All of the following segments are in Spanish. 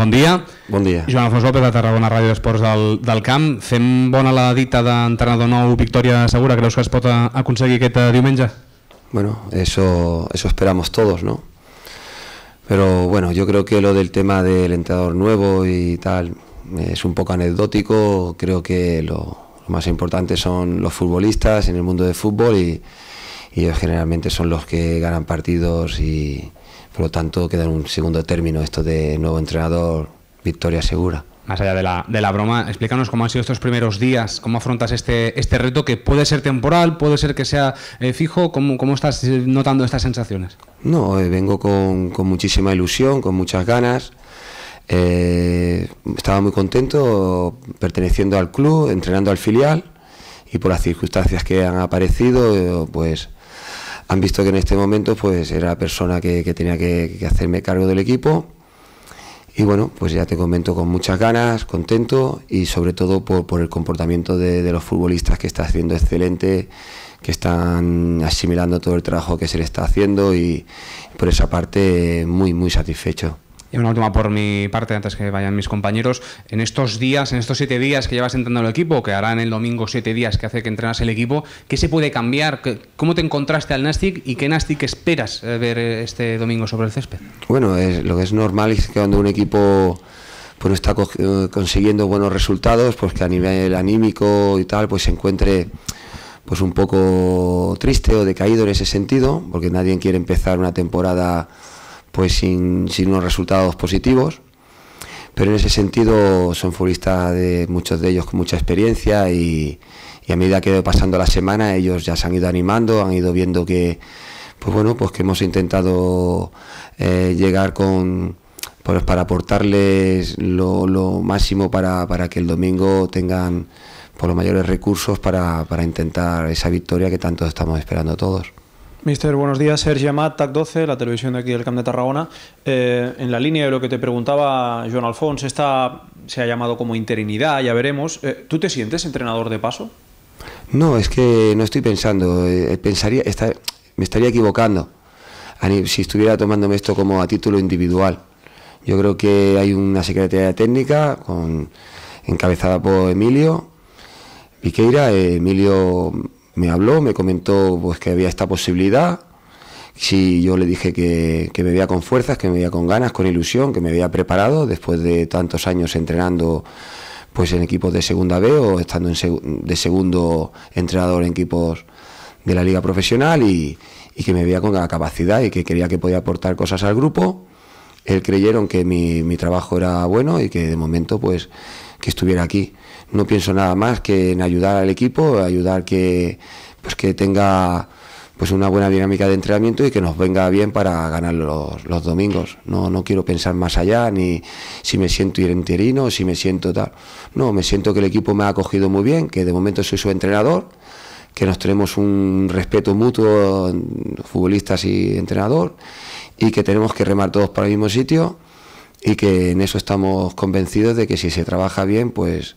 Bon dia. Bon dia. Joan Alfons López, de Tarragona Ràdio Esports del Camp. Fem bona la dita d'entrenador nou, victòria segura. Creus que es pot aconseguir aquest diumenge? Bueno, eso esperamos todos, ¿no? Pero bueno, yo creo que lo del tema del entrenador nuevo y tal es un poco anecdótico. Creo que lo más importante son los futbolistas en el mundo del fútbol y ellos generalmente son los que ganan partidos y por lo tanto queda en un segundo término esto de nuevo entrenador, victoria segura. Más allá de la broma, explícanos cómo han sido estos primeros días, cómo afrontas este reto que puede ser temporal, puede ser que sea fijo. ¿Cómo estás notando estas sensaciones? No, vengo con muchísima ilusión, con muchas ganas. Estaba muy contento perteneciendo al club, entrenando al filial, y por las circunstancias que han aparecido, pues han visto que en este momento pues era la persona que tenía que hacerme cargo del equipo. Y bueno, pues ya te comento, con muchas ganas, contento y sobre todo por el comportamiento de los futbolistas, que está haciendo excelente, que están asimilando todo el trabajo que se le está haciendo, y por esa parte muy satisfecho. Y una última por mi parte, antes que vayan mis compañeros. En estos 7 días que llevas entrenando el equipo, que harán el domingo 7 días que hace que entrenas el equipo, ¿qué se puede cambiar? ¿Cómo te encontraste al Nàstic y qué Nàstic esperas ver este domingo sobre el césped? Bueno, lo que es normal es que cuando un equipo pues no está consiguiendo buenos resultados, pues que a nivel anímico y tal, pues se encuentre pues un poco triste o decaído en ese sentido, porque nadie quiere empezar una temporada pues sin unos resultados positivos, pero en ese sentido son futbolistas, muchos de ellos con mucha experiencia, y a medida que va pasando la semana ellos ya se han ido animando, han ido viendo que pues bueno, pues que hemos intentado llegar para aportarles lo máximo para que el domingo tengan por los mayores recursos para intentar esa victoria que tanto estamos esperando todos. Mister, buenos días. Sergi Amat, TAC12, la televisión de aquí del Camp de Tarragona. En la línea de lo que te preguntaba Joan Alfons, esta se ha llamado como interinidad, ya veremos. ¿Tú te sientes entrenador de paso? No, es que no estoy pensando. Me estaría equivocando si estuviera tomándome esto como a título individual. Yo creo que hay una secretaría técnica encabezada por Emilio Viqueira. Emilio me habló, me comentó pues que había esta posibilidad. Sí, yo le dije que me veía con fuerzas, que me veía con ganas, con ilusión, que me había preparado después de tantos años entrenando pues en equipos de segunda B o estando de segundo entrenador en equipos de la liga profesional, y que me veía con la capacidad y que quería que podía aportar cosas al grupo. Él creyeron que mi trabajo era bueno y que de momento pues que estuviera aquí. No pienso nada más que en ayudar al equipo, ayudar que tenga pues una buena dinámica de entrenamiento y que nos venga bien para ganar los domingos. No quiero pensar más allá, ni si me siento interino, si me siento tal. No, me siento que el equipo me ha acogido muy bien, que de momento soy su entrenador, que nos tenemos un respeto mutuo, futbolistas y entrenador, y que tenemos que remar todos para el mismo sitio, y que en eso estamos convencidos de que si se trabaja bien, pues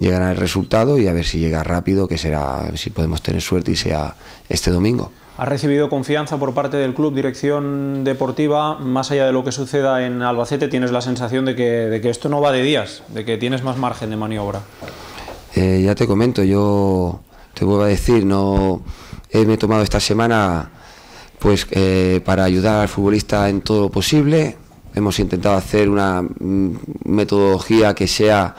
llegará el resultado, y a ver si llega rápido, que será, si podemos tener suerte y sea este domingo. ¿Has recibido confianza por parte del club, dirección deportiva? Más allá de lo que suceda en Albacete, ¿tienes la sensación de que esto no va de días, de que tienes más margen de maniobra? Ya te comento, yo te vuelvo a decir, me he tomado esta semana pues para ayudar al futbolista en todo lo posible. Hemos intentado hacer una metodología que sea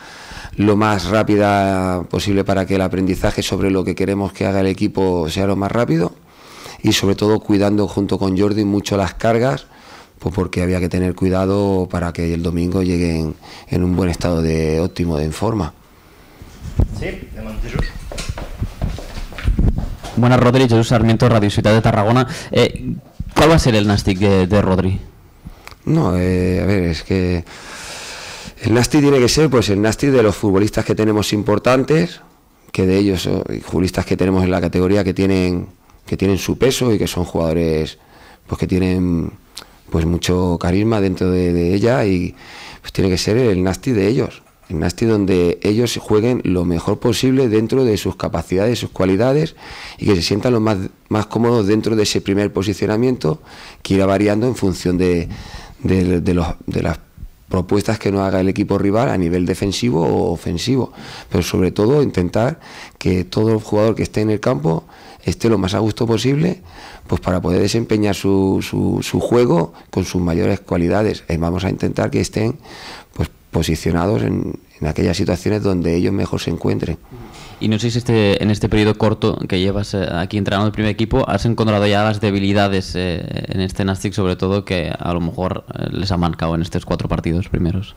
lo más rápida posible para que el aprendizaje sobre lo que queremos que haga el equipo sea lo más rápido, y sobre todo cuidando junto con Jordi mucho las cargas, pues porque había que tener cuidado para que el domingo lleguen en un buen estado óptimo de forma. Sí, Jesús. Buenas, Rodri. Jesús Sarmiento, Radio Ciutat de Tarragona. ¿Cuál va a ser el Nàstic de Rodri? No, a ver, es que el Nàstic tiene que ser pues el Nàstic de los futbolistas que tenemos importantes, que de ellos, futbolistas que tenemos en la categoría que tienen su peso y que son jugadores pues que tienen pues mucho carisma dentro de ella, y pues tiene que ser el Nàstic de ellos, el Nàstic donde ellos jueguen lo mejor posible dentro de sus capacidades, sus cualidades, y que se sientan lo más cómodos dentro de ese primer posicionamiento, que irá variando en función de las propuestas que nos haga el equipo rival a nivel defensivo o ofensivo, pero sobre todo intentar que todo jugador que esté en el campo esté lo más a gusto posible, pues para poder desempeñar su juego con sus mayores cualidades. Vamos a intentar que estén pues posicionados en aquellas situaciones donde ellos mejor se encuentren. Y no sé si en este periodo corto que llevas aquí entrenando el primer equipo, has encontrado ya las debilidades en este Nàstic, sobre todo, que a lo mejor les ha marcado en estos 4 partidos primeros.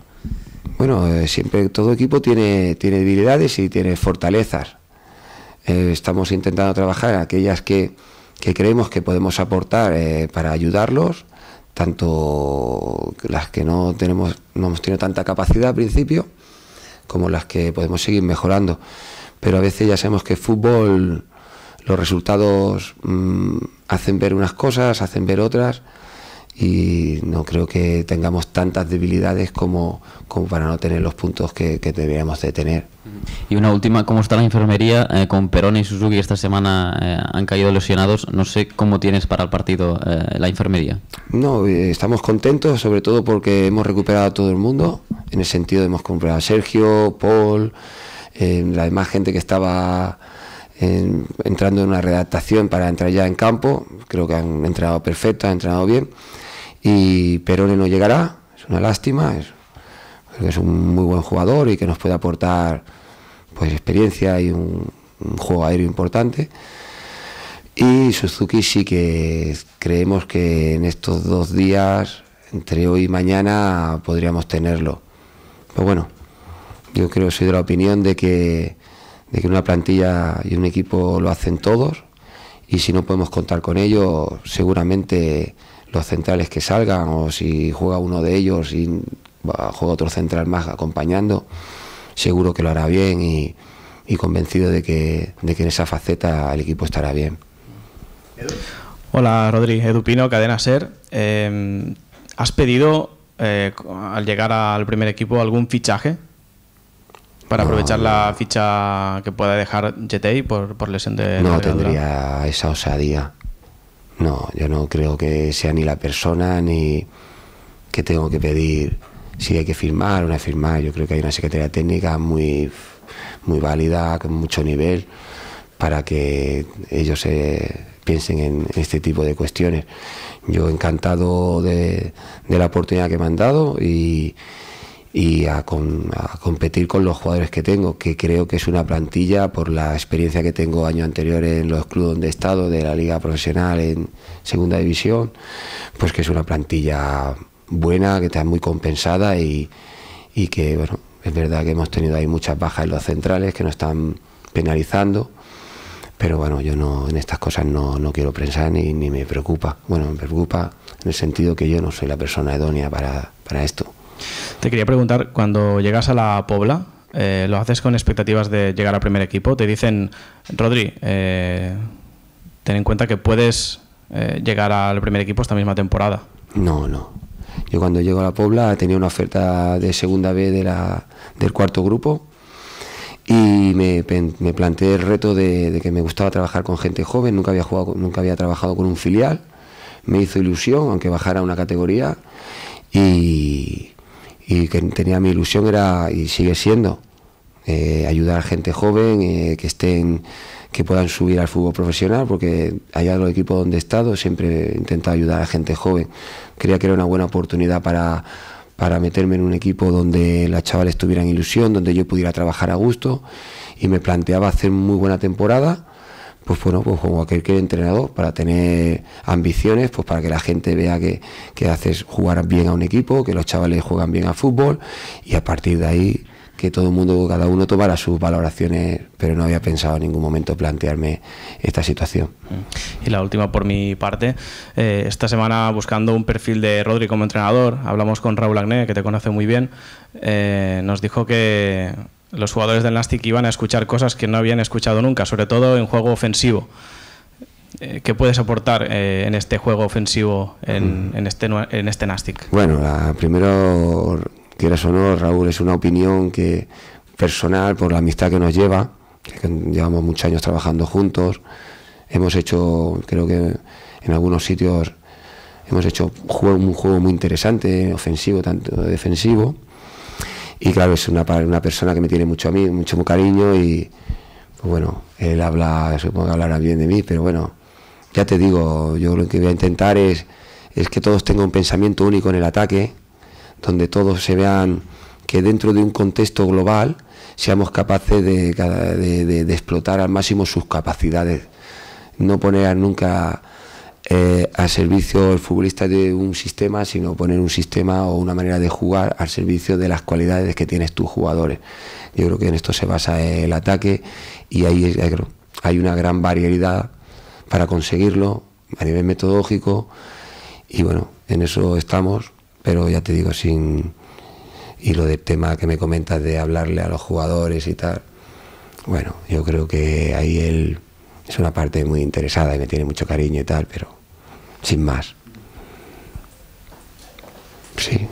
Bueno, siempre todo equipo tiene debilidades y tiene fortalezas. Estamos intentando trabajar en aquellas que creemos que podemos aportar para ayudarlos, tanto las que no hemos tenido tanta capacidad al principio, como las que podemos seguir mejorando. Pero a veces ya sabemos que fútbol, los resultados hacen ver unas cosas, hacen ver otras, y no creo que tengamos tantas debilidades como para no tener los puntos que deberíamos de tener. Y una última, ¿cómo está la enfermería? Con Perón y Suzuki esta semana han caído lesionados. No sé cómo tienes para el partido la enfermería. No, estamos contentos, sobre todo porque hemos recuperado a todo el mundo. En el sentido, hemos recuperado a Sergio, Paul, la demás gente que estaba entrando en una readaptación para entrar ya en campo. Creo que han entrenado perfecto, han entrenado bien. Y Perone no llegará, es una lástima, creo que es un muy buen jugador y que nos puede aportar pues experiencia y un juego aéreo importante. Y Suzuki sí que creemos que en estos 2 días, entre hoy y mañana, podríamos tenerlo. Pero bueno, yo creo, soy de la opinión de que una plantilla y un equipo lo hacen todos, y si no podemos contar con ellos, seguramente los centrales que salgan, o si juega uno de ellos y juega otro central más acompañando, seguro que lo hará bien, y convencido de que en esa faceta el equipo estará bien. Hola Rodri, Edu Pino, Cadena SER. ¿Has pedido al llegar al primer equipo algún fichaje para aprovechar la ficha que pueda dejar Jetei por lesión de no largadura? Tendría esa osadía. No, yo no creo que sea ni la persona ni que tengo que pedir si hay que firmar o no firmar. Yo creo que hay una secretaría técnica muy válida, con mucho nivel, para que ellos piensen en este tipo de cuestiones. Yo encantado de la oportunidad que me han dado y a competir con los jugadores que tengo, que creo que es una plantilla, por la experiencia que tengo años anteriores en los clubes donde he estado, de la liga profesional en segunda división, pues que es una plantilla buena, que está muy compensada, y que, bueno, es verdad que hemos tenido ahí muchas bajas en los centrales que nos están penalizando, pero bueno, yo no, en estas cosas no quiero pensar ni me preocupa. Bueno, me preocupa en el sentido que yo no soy la persona idónea para esto. Te quería preguntar, cuando llegas a la Pobla, ¿lo haces con expectativas de llegar al primer equipo? Te dicen, Rodri, ten en cuenta que puedes llegar al primer equipo esta misma temporada. No. Yo cuando llego a la Pobla tenía una oferta de segunda B del cuarto grupo, y me planteé el reto de que me gustaba trabajar con gente joven. Nunca había trabajado con un filial. Me hizo ilusión, aunque bajara una categoría, y que tenía mi ilusión era, y sigue siendo, ayudar a gente joven, que puedan subir al fútbol profesional, porque allá en los equipos donde he estado siempre he intentado ayudar a gente joven. Creía que era una buena oportunidad para meterme en un equipo donde las chavales tuvieran ilusión, donde yo pudiera trabajar a gusto, y me planteaba hacer muy buena temporada, pues bueno, pues como cualquier entrenador, para tener ambiciones, pues para que la gente vea que haces jugar bien a un equipo, que los chavales juegan bien al fútbol, y a partir de ahí que todo el mundo, cada uno tomara sus valoraciones, pero no había pensado en ningún momento plantearme esta situación. Y la última por mi parte, esta semana, buscando un perfil de Rodri como entrenador, hablamos con Raúl Agné, que te conoce muy bien. Nos dijo que los jugadores del Nàstic iban a escuchar cosas que no habían escuchado nunca, sobre todo en juego ofensivo. ¿Qué puedes aportar en este juego ofensivo en este Nàstic? Bueno, primero, quieras o no, Raúl, es una opinión personal, por la amistad que nos lleva, que llevamos muchos años trabajando juntos. Hemos hecho, creo que en algunos sitios hemos hecho un juego muy interesante, ofensivo, tanto defensivo. Y claro, es una persona que me tiene mucho a mí, mucho cariño y pues bueno, él supongo que hablará bien de mí, pero bueno, ya te digo, yo lo que voy a intentar es que todos tengan un pensamiento único en el ataque, donde todos se vean que dentro de un contexto global seamos capaces de explotar al máximo sus capacidades, no poner nunca al servicio el futbolista de un sistema, sino poner un sistema o una manera de jugar al servicio de las cualidades que tienes tus jugadores. Yo creo que en esto se basa el ataque y ahí hay una gran variedad para conseguirlo a nivel metodológico y bueno, en eso estamos, pero ya te digo, y lo del tema que me comentas de hablarle a los jugadores y tal, bueno, yo creo que ahí él es una parte muy interesada y me tiene mucho cariño y tal, pero sin más. Sí.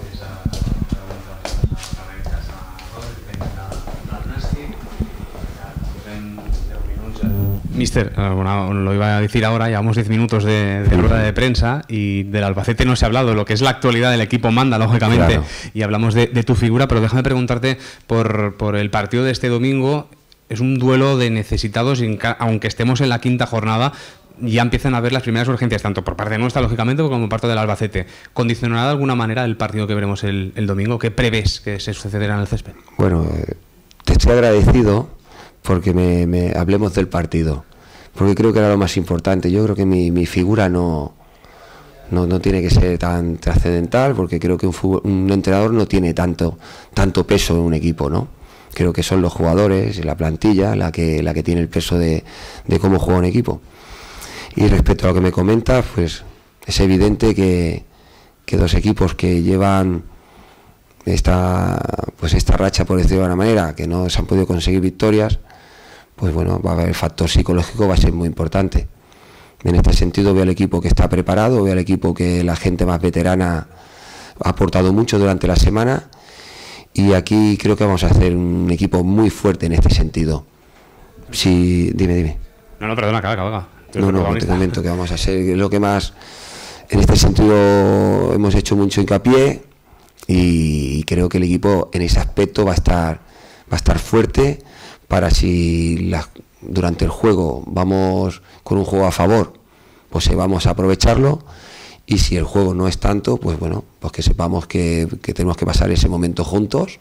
Mister, bueno, lo iba a decir ahora, llevamos 10 minutos de rueda de prensa y del Albacete no se ha hablado, lo que es la actualidad del equipo manda, lógicamente, claro. Y hablamos de tu figura, pero déjame preguntarte por el partido de este domingo. Es un duelo de necesitados, aunque estemos en la quinta jornada, ya empiezan a ver las primeras urgencias, tanto por parte nuestra, lógicamente, como por parte del Albacete. ¿Condicionará de alguna manera el partido que veremos el domingo? ¿Qué prevés que se sucederá en el césped? Bueno, te estoy agradecido porque me hablemos del partido, porque creo que era lo más importante. Yo creo que mi figura no tiene que ser tan trascendental, porque creo que un entrenador no tiene tanto peso en un equipo, ¿no? Creo que son los jugadores, la plantilla, la que tiene el peso de cómo juega un equipo. Y respecto a lo que me comentas, pues es evidente que dos equipos que llevan esta racha, por decirlo de alguna manera, que no se han podido conseguir victorias, pues bueno, va a haber el factor psicológico, va a ser muy importante. En este sentido veo al equipo que está preparado, veo al equipo que la gente más veterana ha aportado mucho durante la semana. Y aquí creo que vamos a hacer un equipo muy fuerte en este sentido. Sí, dime. No, perdona, acaba. No, te comento que vamos a hacer lo que más, en este sentido hemos hecho mucho hincapié y creo que el equipo en ese aspecto va a estar fuerte para si durante el juego vamos con un juego a favor, pues vamos a aprovecharlo. Y si el juego no es tanto, pues bueno, pues que sepamos que tenemos que pasar ese momento juntos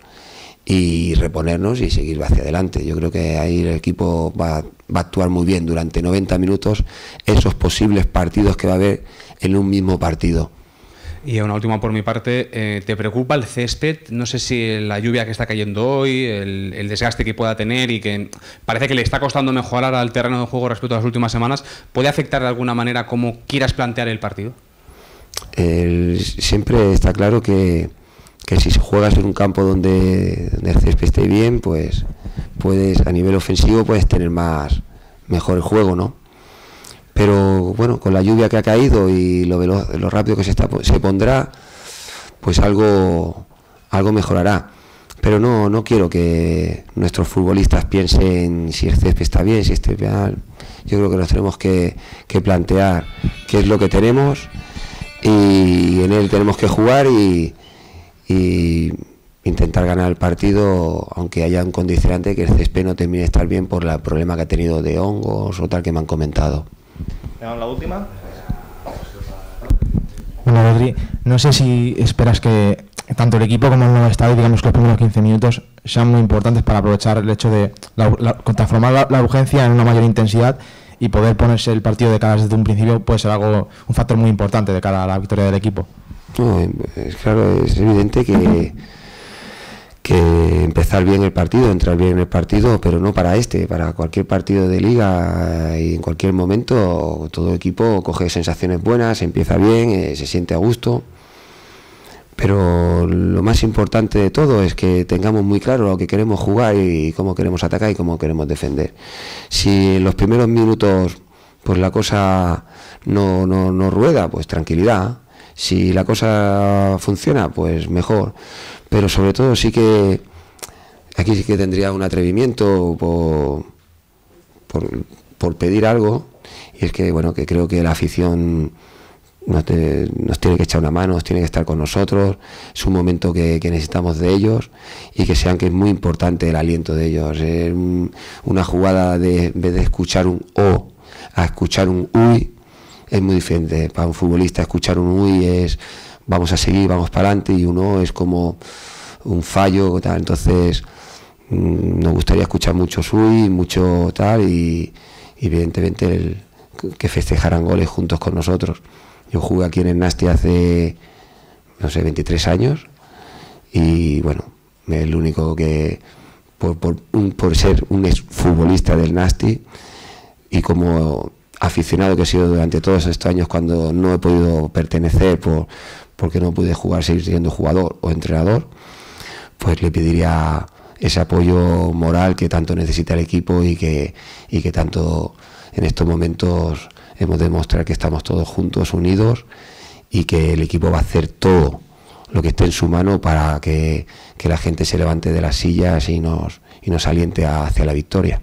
y reponernos y seguir hacia adelante. Yo creo que ahí el equipo va a actuar muy bien durante 90 minutos esos posibles partidos que va a haber en un mismo partido. Y una última por mi parte, ¿te preocupa el césped? No sé si la lluvia que está cayendo hoy, el desgaste que pueda tener y que parece que le está costando mejorar al terreno de juego respecto a las últimas semanas, ¿puede afectar de alguna manera cómo quieras plantear el partido? Siempre está claro que si juegas en un campo donde el césped esté bien, pues puedes, a nivel ofensivo, puedes tener mejor el juego, ¿no? Pero bueno, con la lluvia que ha caído y lo rápido que se pondrá, pues algo mejorará. Pero no quiero que nuestros futbolistas piensen si el césped está bien, si está mal. Yo creo que nos tenemos que plantear qué es lo que tenemos y en él tenemos que jugar y intentar ganar el partido, aunque haya un condicionante que el césped no termine de estar bien por el problema que ha tenido de hongos o tal que me han comentado. La última. Bueno, Rodri, no sé si esperas que tanto el equipo como el nuevo estadio, digamos que los primeros 15 minutos sean muy importantes para aprovechar el hecho de transformar la urgencia en una mayor intensidad y poder ponerse el partido de cara desde un principio puede ser un factor muy importante de cara a la victoria del equipo. No, es evidente que empezar bien el partido, entrar bien en el partido, pero no para para cualquier partido de liga y en cualquier momento todo el equipo coge sensaciones buenas, empieza bien, se siente a gusto, pero lo más importante de todo es que tengamos muy claro lo que queremos jugar y cómo queremos atacar y cómo queremos defender. Si en los primeros minutos pues la cosa no rueda, pues tranquilidad. Si la cosa funciona, pues mejor. Pero sobre todo aquí sí que tendría un atrevimiento por pedir algo, y es que bueno, que creo que la afición nos tiene que echar una mano, nos tiene que estar con nosotros. Es un momento que necesitamos de ellos y que sean que es muy importante el aliento de ellos. Una jugada en vez de escuchar un "o" a escuchar un "uy" es muy diferente. Para un futbolista escuchar un "uy" es vamos a seguir, vamos para adelante, y un "o" es como un fallo, tal. Entonces nos gustaría escuchar muchos "uy", mucho tal, y evidentemente que festejaran goles juntos con nosotros. Yo jugué aquí en el Nasty hace, no sé, 23 años y bueno, es el único que, por ser un exfutbolista del Nasty y como aficionado que he sido durante todos estos años cuando no he podido pertenecer porque no pude jugar, seguir siendo jugador o entrenador, pues le pediría ese apoyo moral que tanto necesita el equipo y que tanto en estos momentos hemos de demostrar que estamos todos juntos, unidos, y que el equipo va a hacer todo lo que esté en su mano para que la gente se levante de las sillas y nos aliente hacia la victoria.